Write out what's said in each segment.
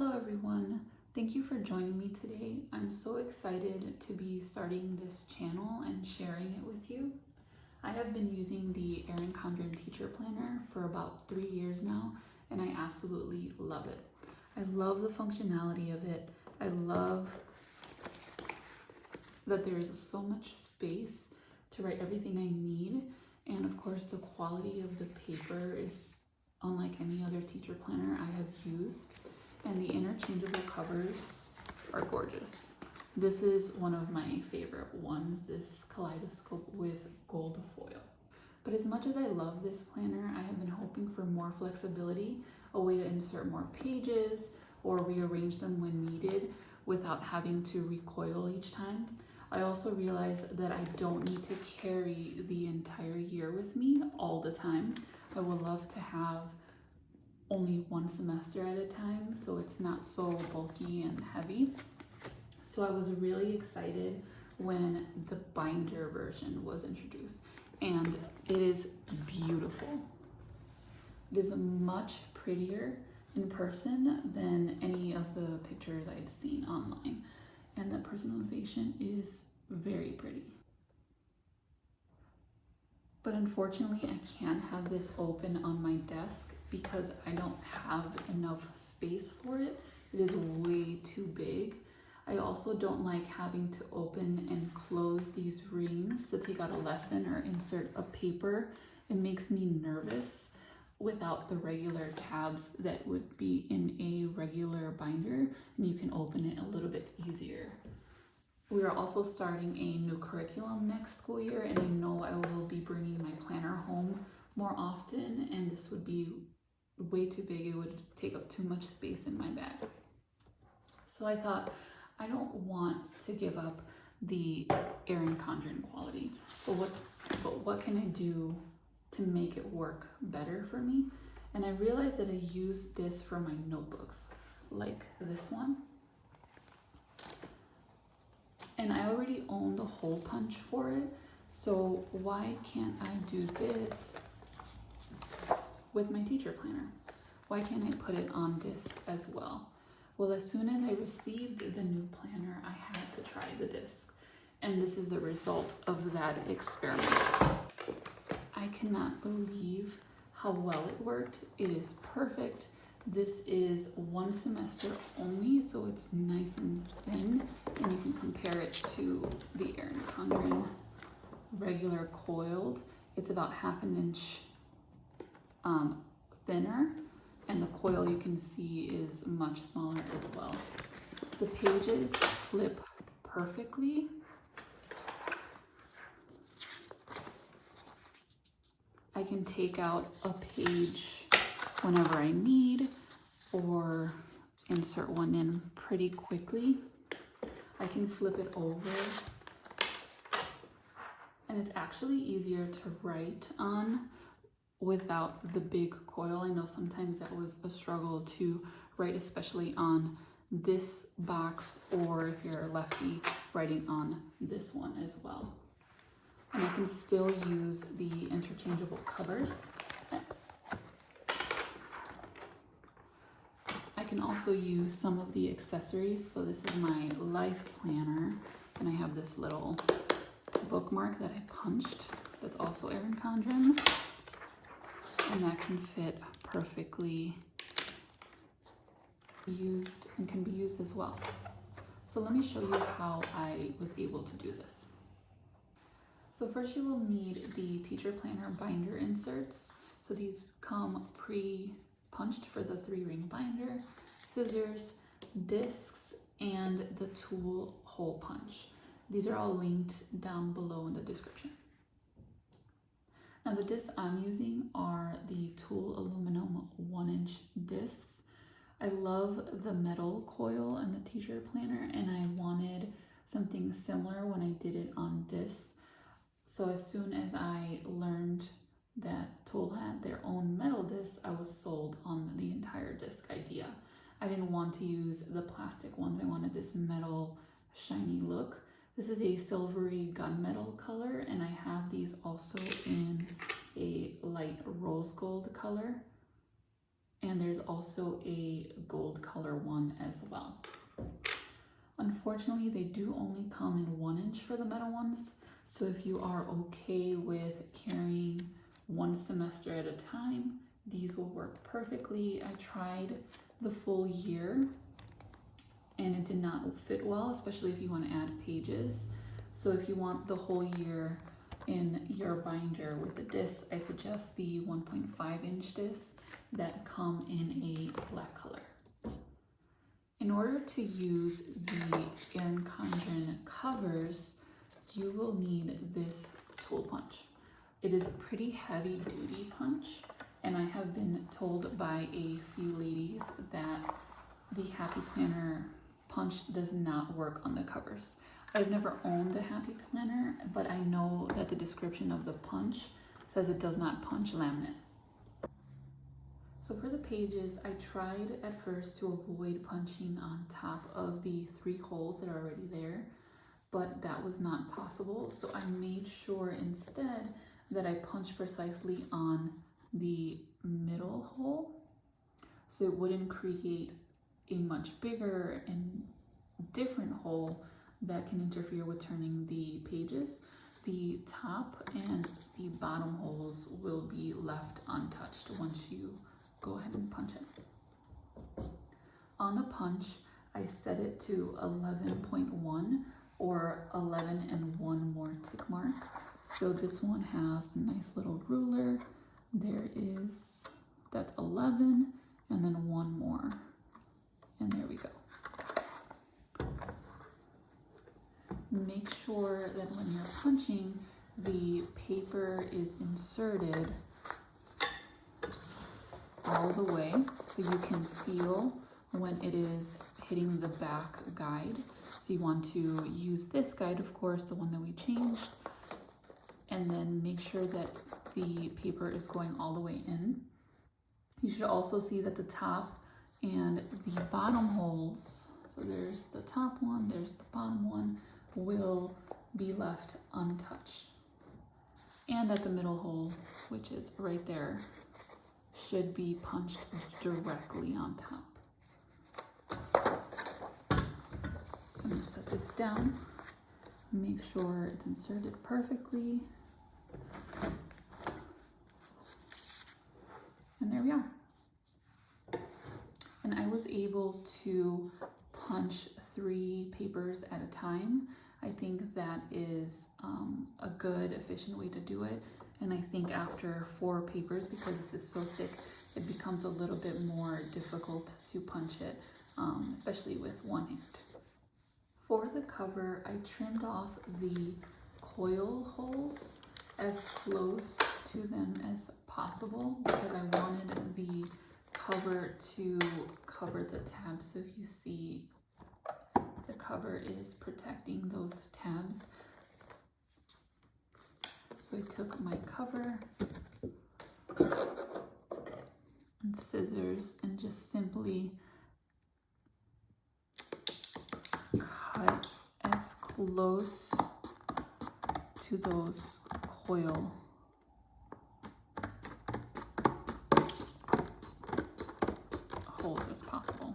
Hello everyone, thank you for joining me today. I'm so excited to be starting this channel and sharing it with you. I have been using the Erin Condren teacher planner for about 3 years now, and I absolutely love it. I love the functionality of it. I love that there is so much space to write everything I need, and of course the quality of the paper is unlike any other teacher planner I have used. And the interchangeable covers are gorgeous. This is one of my favorite ones, this kaleidoscope with gold foil. But as much as I love this planner, I have been hoping for more flexibility, a way to insert more pages or rearrange them when needed without having to recoil each time. I also realized that I don't need to carry the entire year with me all the time. I would love to have only one semester at a time, so it's not so bulky and heavy. So I was really excited when the binder version was introduced, and it is beautiful. It is much prettier in person than any of the pictures I'd seen online, and the personalization is very pretty. But unfortunately, I can't have this open on my desk because I don't have enough space for it. It is way too big. I also don't like having to open and close these rings to take out a lesson or insert a paper. It makes me nervous without the regular tabs that would be in a regular binder, and you can open it a little bit easier. We are also starting a new curriculum next school year, and I know I will be bringing my planner home more often, and this would be way too big. It would take up too much space in my bag. So I thought, I don't want to give up the Erin Condren quality, but what can I do to make it work better for me? And I realized that I use this for my notebooks, like this one. And I already own the hole punch for it, so why can't I do this with my teacher planner? Why can't I put it on disc as well? Well, as soon as I received the new planner, I had to try the disc, and this is the result of that experiment. I cannot believe how well it worked. It is perfect. This is one semester only, so it's nice and thin, and you can compare it to the Erin Condren regular coiled. It's about 1/2 inch thinner, and the coil you can see is much smaller as well. The pages flip perfectly. I can take out a page whenever I need or insert one in pretty quickly. I can flip it over, and it's actually easier to write on without the big coil. I know sometimes that was a struggle to write, especially on this box, or if you're a lefty, writing on this one as well. And I can still use the interchangeable covers. I can also use some of the accessories. So this is my life planner, and I have this little bookmark that I punched that's also Erin Condren, and that can fit perfectly used and can be used as well. So let me show you how I was able to do this. So first you will need the teacher planner binder inserts. So these come pre-punched for the 3-ring binder, scissors, discs, and the Tul hole punch. These are all linked down below in the description. Now the discs I'm using are the Tul aluminum 1-inch discs. I love the metal coil in the teacher planner, and I wanted something similar when I did it on discs. So as soon as I learned that Tul had their own metal discs, I was sold on the entire disc idea. I didn't want to use the plastic ones. I wanted this metal shiny look. This is a silvery gunmetal color, and I have these also in a light rose gold color. and there's also a gold color one as well. Unfortunately, they do only come in 1 inch for the metal ones, so if you are okay with carrying one semester at a time, these will work perfectly. I tried the full year and it did not fit well, especially if you want to add pages. So if you want the whole year in your binder with the discs, I suggest the 1.5 inch discs that come in a black color. In order to use the Erin Condren covers, you will need this Tul Punch. It is a pretty heavy duty punch, and I have been told by a few ladies that the Happy Planner punch does not work on the covers. I've never owned a Happy Planner, but I know that the description of the punch says it does not punch laminate. So for the pages, I tried at first to avoid punching on top of the 3 holes that are already there, but that was not possible. So I made sure instead that I punched precisely on the middle hole, so it wouldn't create a much bigger and different hole that can interfere with turning the pages. The top and the bottom holes will be left untouched once you go ahead and punch it. On the punch, I set it to 11.1 or 11 and 1 more tick mark. So this one has a nice little ruler. That's 11 and then 1 more. And there we go. Make sure that when you're punching, the paper is inserted all the way so you can feel when it is hitting the back guide. So you want to use this guide, of course, the one that we changed, and then make sure that the paper is going all the way in. You should also see that the top and the bottom holes, so there's the top one, there's the bottom one, will be left untouched. And at the middle hole, which is right there, should be punched directly on top. So I'm gonna set this down, make sure it's inserted perfectly. And there we are. And I was able to punch 3 papers at a time. I think that is a good, efficient way to do it. And I think after 4 papers, because this is so thick, it becomes a little bit more difficult to punch it, especially with one hand. For the cover, I trimmed off the coil holes as close to them as possible because I wanted the cover to cover the tabs. So if you see, the cover is protecting those tabs. So I took my cover and scissors and just simply cut as close to those coil holes as possible.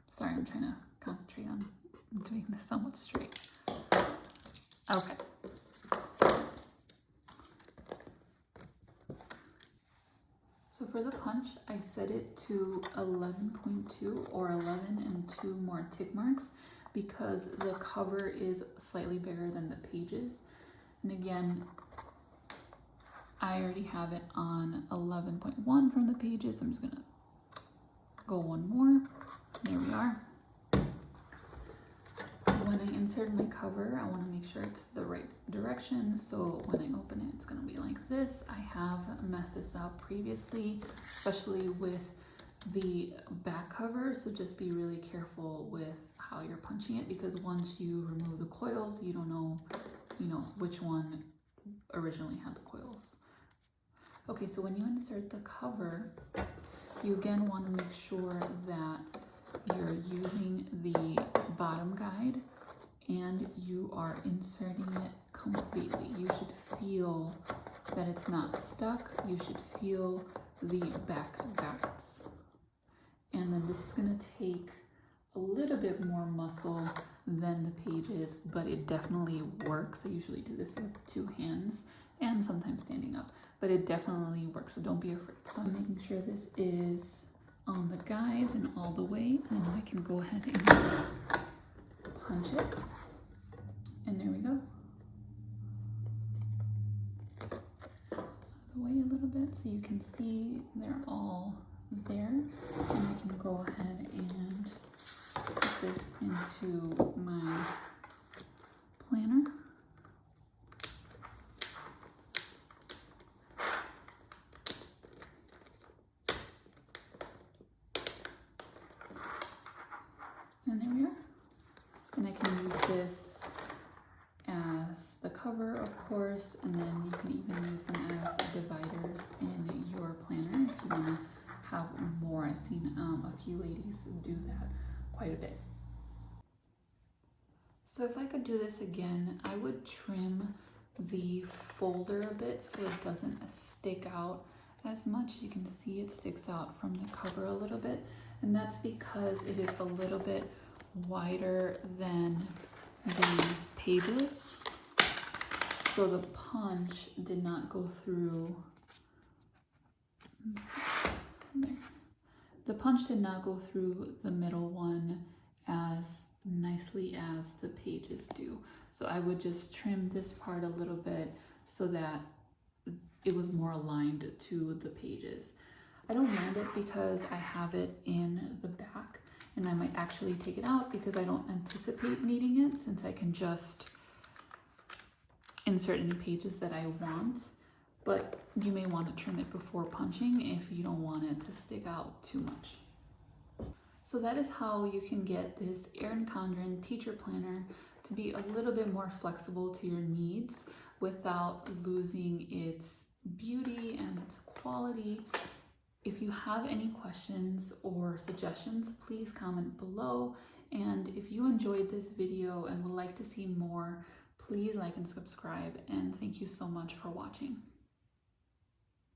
Sorry, I'm trying to concentrate on doing this somewhat straight. Okay. So for the punch, I set it to 11.2 or 11 and 2 more tick marks because the cover is slightly bigger than the pages. And again, I already have it on 11.1 from the pages. I'm just gonna go 1 more. There we are. When I insert my cover, I want to make sure it's the right direction. So when I open it, it's going to be like this. I have messed this up previously, especially with the back cover. So just be really careful with how you're punching it, because once you remove the coils, you don't know, which one originally had the coils. Okay, so when you insert the cover, you again want to make sure that you're using the bottom guide and you are inserting it completely. You should feel that it's not stuck. You should feel the back guides. And then this is gonna take a little bit more muscle than the pages, but it definitely works. I usually do this with 2 hands and sometimes standing up, but it definitely works, so don't be afraid. So I'm making sure this is on the guides and all the way, and I can go ahead and punch it. And there we go. So out of the way a little bit so you can see they're all there. And I can go ahead and put this into my planner. And there we are. And I can use this as the cover, of course, and then you can even use them as dividers in your planner if you want to have more. I've seen a few ladies do that quite a bit. So if I could do this again, I would trim the folder a bit so it doesn't stick out as much. You can see it sticks out from the cover a little bit, and that's because it is a little bit wider than the pages. So the punch did not go through, there. The punch did not go through the middle one as nicely as the pages do. So I would just trim this part a little bit so that it was more aligned to the pages. I don't mind it because I have it in the back, and I might actually take it out because I don't anticipate needing it, since I can just insert any pages that I want. But you may want to trim it before punching if you don't want it to stick out too much. So that is how you can get this Erin Condren teacher planner to be a little bit more flexible to your needs without losing its beauty and its quality. If you have any questions or suggestions, please comment below. And if you enjoyed this video and would like to see more, please like and subscribe. And thank you so much for watching.